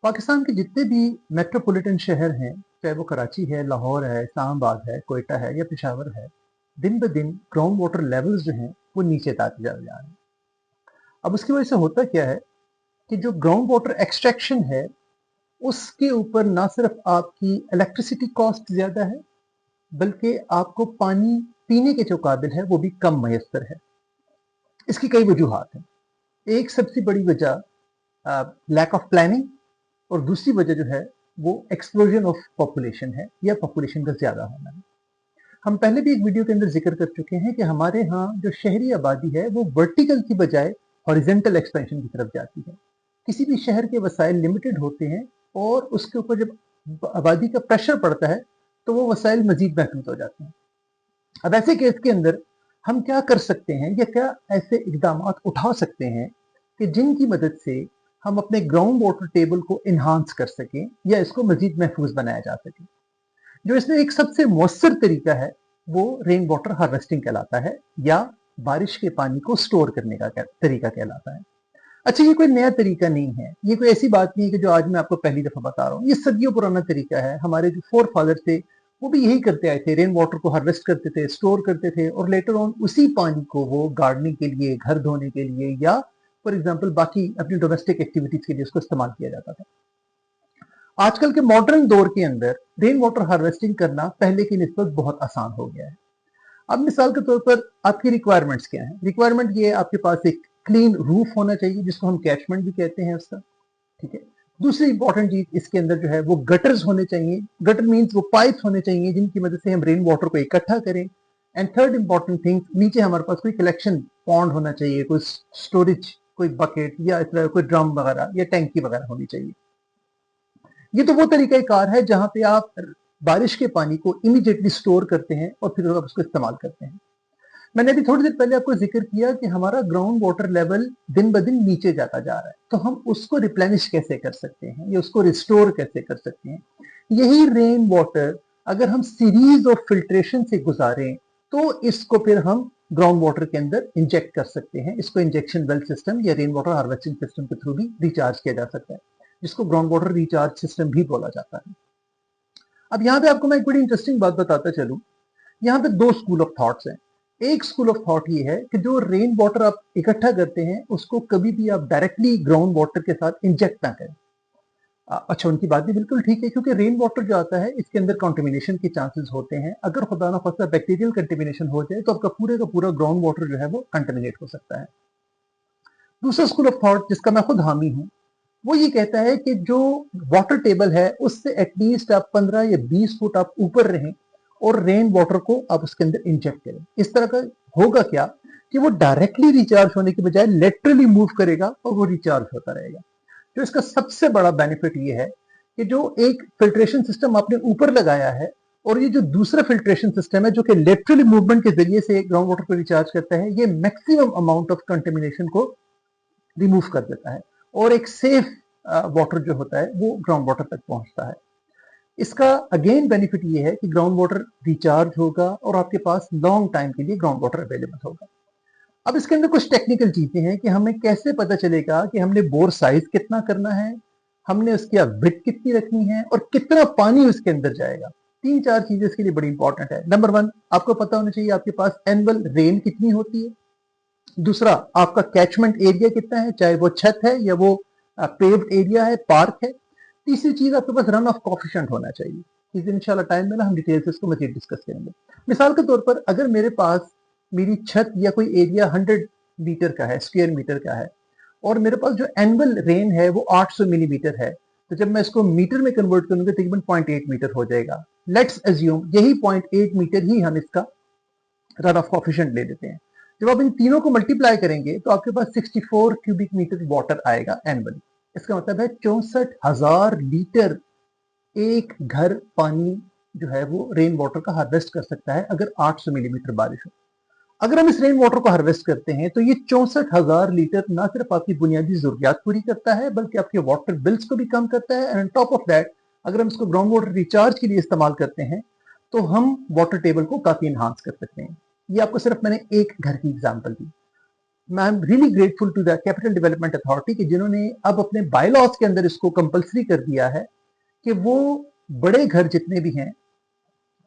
पाकिस्तान के जितने भी मेट्रोपॉलिटन शहर हैं, चाहे वो कराची है, लाहौर है, इस्लामाबाद है, कोयटा है या पेशावर है, दिन ब दिन ग्राउंड वाटर लेवल्स जो हैं वो नीचे आते जा रहे हैं। अब उसकी वजह से होता क्या है कि जो ग्राउंड वाटर एक्सट्रैक्शन है उसके ऊपर ना सिर्फ आपकी इलेक्ट्रिसिटी कॉस्ट ज़्यादा है, बल्कि आपको पानी पीने के जो काबिल है वो भी कम मैसर है। इसकी कई वजूहात हैं। एक सबसे बड़ी वजह लैक ऑफ प्लानिंग और दूसरी वजह जो है वो एक्सप्लोजन ऑफ पॉपुलेशन है या पॉपुलेशन का ज़्यादा होना है। हम पहले भी एक वीडियो के अंदर जिक्र कर चुके हैं कि हमारे यहाँ जो शहरी आबादी है वो वर्टिकल की बजाय हॉरिजेंटल एक्सपेंशन की तरफ जाती है। किसी भी शहर के वसाइल लिमिटेड होते हैं और उसके ऊपर जब आबादी का प्रेशर पड़ता है तो वो वसाइल मजीद महदूद हो जाते हैं। अब ऐसे केस के अंदर हम क्या कर सकते हैं या क्या ऐसे इकदाम उठा सकते हैं कि जिनकी मदद से हम अपने ग्राउंड वाटर टेबल को इन्हांस कर सकें या इसको मजीद महफूज बनाया जा सके। जो इसमें एक सबसे मौसर तरीका है वो रेन वाटर हार्वेस्टिंग कहलाता है या बारिश के पानी को स्टोर करने का तरीका कहलाता है। अच्छा, ये कोई नया तरीका नहीं है, ये कोई ऐसी बात नहीं है कि जो आज मैं आपको पहली दफा बता रहा हूँ। ये सदियों पुराना तरीका है। हमारे जो फोर फादर थे वो भी यही करते आए थे, रेन वाटर को हार्वेस्ट करते थे, स्टोर करते थे और लेटर ऑन उसी पानी को वो गार्डनिंग के लिए, घर धोने के लिए या फॉर एग्जाम्पल बाकी अपनी डोमेस्टिक एक्टिविटीज के लिए उसको इस्तेमाल किया जाता था। आजकल के मॉडर्न दौर के अंदर रेन वाटर हार्वेस्टिंग करना पहले की निस्बत बहुत आसान हो गया है। अब मिसाल के तौर पर आपकी रिक्वायरमेंट्स क्या है? रिक्वायरमेंट ये है, आपके पास एक क्लीन रूफ होना चाहिए जिसको हम कैचमेंट भी कहते हैं उसका, ठीक है। दूसरी इंपॉर्टेंट चीज इसके अंदर जो है वो गटर्स होने चाहिए। गटर मीन्स वो पाइप्स होने चाहिए जिनकी मदद से हम रेन वाटर को इकट्ठा करें। एंड थर्ड इंपॉर्टेंट थिंग, नीचे हमारे पास कोई कलेक्शन पॉन्ड होना चाहिए, कोई स्टोरेज, कोई बकेट या इस तरह कोई ड्रम वगैरह या टैंकी वगैरह होनी चाहिए। ये तो वो तरीका कार है जहां पे आप बारिश के पानी को इमीडिएटली स्टोर करते हैं और फिर आप उसको इस्तेमाल करते हैं। मैंने अभी थोड़ी देर पहले आपको जिक्र किया कि हमारा ग्राउंड वाटर लेवल दिन ब दिन नीचे जाता जा रहा है, तो हम उसको रिप्लेनिश कैसे कर सकते हैं या उसको रिस्टोर कैसे कर सकते हैं? यही रेन वाटर अगर हम सीरीज ऑफ फिल्ट्रेशन से गुजारें तो इसको फिर हम ग्राउंड वाटर के अंदर इंजेक्ट कर सकते हैं। इसको इंजेक्शन वेल सिस्टम या रेन वाटर हार्वेस्टिंग सिस्टम के थ्रू भी रिचार्ज किया जा सकता है, जिसको ग्राउंड वाटर रिचार्ज सिस्टम भी बोला जाता है। अब यहाँ पे आपको मैं एक बड़ी इंटरेस्टिंग बात बताता चलूं। यहाँ पे दो स्कूल ऑफ थॉट्स हैं। एक स्कूल ऑफ थॉट ये है कि जो रेन वाटर आप इकट्ठा करते हैं उसको कभी भी आप डायरेक्टली ग्राउंड वाटर के साथ इंजेक्ट ना करें। अच्छा, उनकी बात भी बिल्कुल ठीक है क्योंकि रेन वाटर जो आता है इसके अंदर कंटेमिनेशन के चांसेस होते हैं। अगर खुदा ना खास्ता बैक्टीरियल कंटेमिनेशन हो जाए तो आपका पूरे का पूरा ग्राउंड वाटर जो है वो कंटेमिनेट हो सकता है। दूसरा स्कूल ऑफ थॉट जिसका मैं खुद हामी हूँ वो ये कहता है कि जो वाटर टेबल है उससे एटलीस्ट आप 15 या 20 फुट आप ऊपर रहें और रेन वाटर को आप उसके अंदर इंजेक्ट करें। इस तरह का होगा क्या कि वो डायरेक्टली रिचार्ज होने के बजाय लेटरली मूव करेगा और वो रिचार्ज होता रहेगा। तो इसका सबसे बड़ा बेनिफिट ये है कि जो एक फिल्ट्रेशन सिस्टम आपने ऊपर लगाया है और ये जो दूसरा फिल्ट्रेशन सिस्टम है जो कि लेटरली मूवमेंट के जरिए से ग्राउंड वाटर को रिचार्ज करता है, ये मैक्सिमम अमाउंट ऑफ कंटेमिनेशन को रिमूव कर देता है और एक सेफ वाटर जो होता है वो ग्राउंड वाटर तक पहुंचता है। इसका अगेन बेनिफिट ये है कि ग्राउंड वाटर रिचार्ज होगा और आपके पास लॉन्ग टाइम के लिए ग्राउंड वाटर अवेलेबल होगा। अब इसके अंदर कुछ टेक्निकल चीजें हैं कि हमें कैसे पता चलेगा कि हमने बोर साइज कितना करना है, हमने उसकी विड्थ कितनी रखनी है और कितना पानी उसके अंदर जाएगा। तीन चार चीजें इसके लिए बड़ी इंपॉर्टेंट है। नंबर वन, आपको पता होना चाहिए आपके पास एनुअल रेन कितनी होती है। दूसरा, आपका कैचमेंट एरिया कितना है, चाहे वो छत है या वो पेव्ड एरिया है, पार्क है। तीसरी चीज, आपके पास रन ऑफ कोफिशिएंट होना चाहिए। इस दिन इंशाल्लाह टाइम मिला हम डिटेल से इसको मजीद डिस्कस करेंगे। मिसाल के तौर पर अगर मेरे पास मेरी छत या कोई एरिया 100 मीटर का है, स्क्वायर मीटर का है और मेरे पास जो एनुअल रेन है वो 800 मिलीमीटर है, तो जब मैं इसको मीटर में कन्वर्ट करूंगा तकरीबन 0.8 मीटर हो जाएगा। लेट्स अज्यूम यही 0.8 मीटर ही हम इसका रन ऑफ कोफिशिएंट ले लेते हैं। जब आप इन तीनों को मल्टीप्लाई करेंगे तो आपके पास 64 क्यूबिक मीटर वाटर आएगा एनुअली। इसका मतलब है 64,000 लीटर एक घर पानी जो है वो रेन वाटर का हार्वेस्ट कर सकता है अगर 800 मिलीमीटर बारिश हो। अगर हम इस रेन वाटर को हार्वेस्ट करते हैं तो ये 64,000 लीटर ना सिर्फ आपकी बुनियादी जरूरियात पूरी करता है बल्कि आपके वाटर बिल्स को भी कम करता है। एंड टॉप ऑफ दैट, अगर हम इसको ग्राउंड वाटर रिचार्ज के लिए इस्तेमाल करते हैं तो हम वाटर टेबल को काफी इनहांस कर सकते हैं। ये आपको सिर्फ मैंने एक घर की एग्जांपल दी। I am really grateful to the Capital Development Authority कि जिन्होंने अब अपने बायलॉज के अंदर इसको कंपलसरी कर दिया है कि वो बड़े घर जितने भी हैं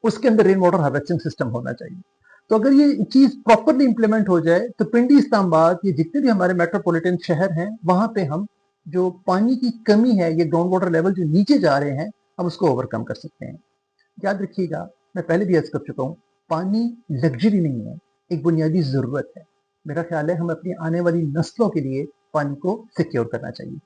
उसके अंदर रेन वाटर हार्वेस्टिंग सिस्टम होना चाहिए। तो अगर ये चीज प्रॉपरली इंप्लीमेंट हो जाए तो पिंडी, इस्लामाबाद, ये जितने भी हमारे मेट्रोपॉलिटन शहर हैं वहां पे हम जो पानी की कमी है, ये ग्राउंड वाटर लेवल जो नीचे जा रहे हैं, हम उसको ओवरकम कर सकते हैं। याद रखिएगा, मैं पहले भी अर्ज कर चुका हूँ, पानी लग्जरी नहीं है, एक बुनियादी जरूरत है। मेरा ख्याल है हमें अपनी आने वाली नस्लों के लिए पानी को सिक्योर करना चाहिए।